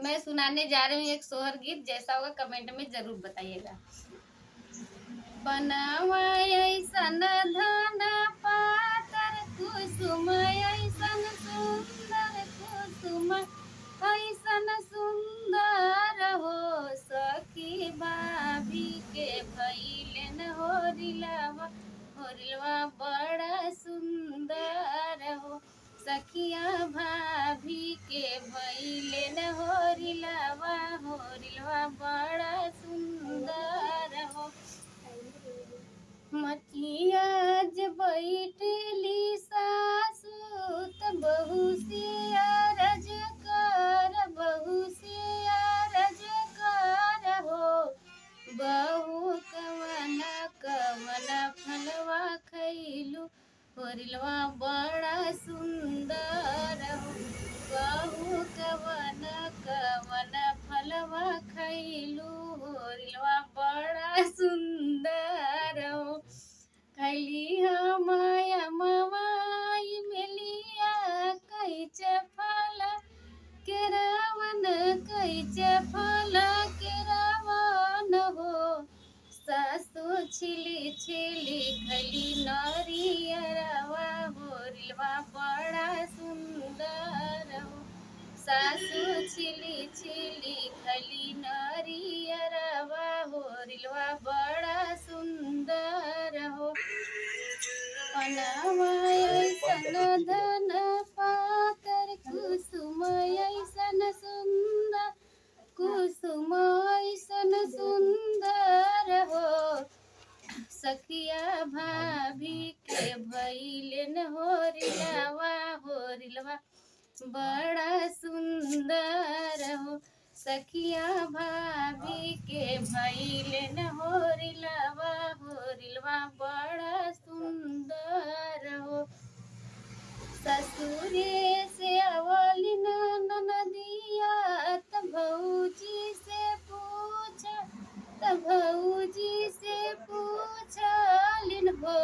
मैं सुनाने जा रही हूँ एक सोहर गीत, जैसा होगा कमेंट में ज़रूर बताइएगा। बनवा अइसन धन पातर कुसुम अइसन सुंदर कुसुम अइसन सुंदर हो सखी भाभी के भइलन होरिलवा बड़ा सुंदर हो सखिया भाभी के भइलन होरिलवा बड़ा सुंदर हो। मचिया ज बैठली सासु त बहू से अरज कर हो बहू कवन कवन फलवा खैलू होरिलवा बड़ा सुंदर हो बहू कवन कवन फलवा खैलू होरिलवा बड़ा सुंदर हो। खैली माया मवाई मिलिया कैच फल केरावन कैच फल केरावन हो सासु छिली छिली खैली नरियरवा होरिलवा बड़ा सुंदर हो सासु छिली छिली खैली नरियरवा होरिलवा बड़ा सुंदर हो। बनवा अइसन धन पातर कुसुम अइसन सुंदर हो सखिया भाभी के भइलन होरिलवा बड़ा सुंदर हो सखिया भाभी के भइलन होरिलवा बड़ा सुंदर हो। ससुरे से अवलिन ननदिया त भौजी से पूछलिन हो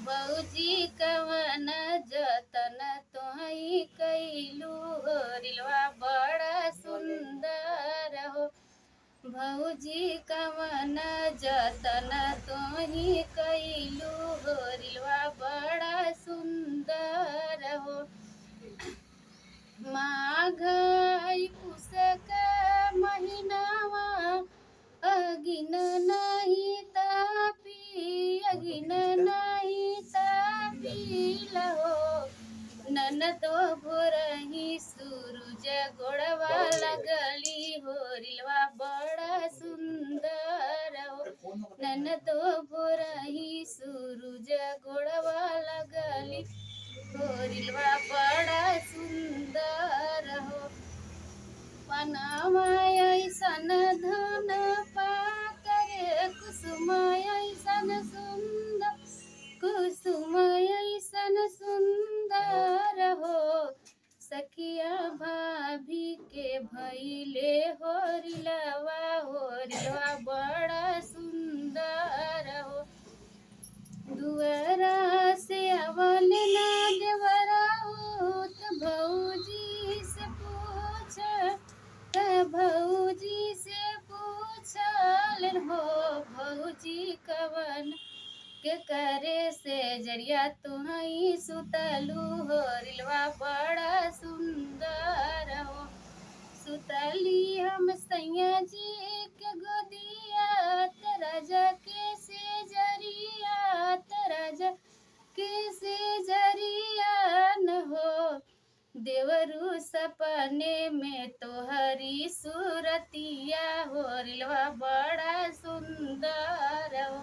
भौजी कवन जतन तोहई कैलू होरिलवा बड़ा सुंदर हो भौजी कवन जतन तोही कैलू होरिलवा बड़ा सुंदर हो। माघ पुषक महीनावा अगिन नहीं तापी लहो ननदो भोरही सूरज गोड़वा लगली होरिलवा बड़ा सुंदर हो ननदो भोरही सूरज गोड़वा लगली होरिलवा बड़ा सुंदर हो। बनवा अइसन धन पातर कुसुम अइसन सुंदर हो सखिया भाभी के भइले होरिलवा बड़ा सुंदर हो। दुअरा से अवल ना देवरा हो त भौजी से पूछलन हो भौजी कवन के करे से जरिया तुहई सुतलू होरिलवा बड़ा सुंदर हो सुतली हम सैया जी के गोदिया राजा के से जरिया न हो देवरू सपने में तोहरी सूरतिया होरिलवा बड़ा सुंदर हो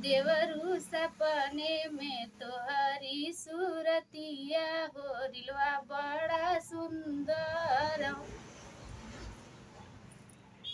देवरू सपने में तोहरी सूरतिया होरिलवा बड़ा सुंदर हो।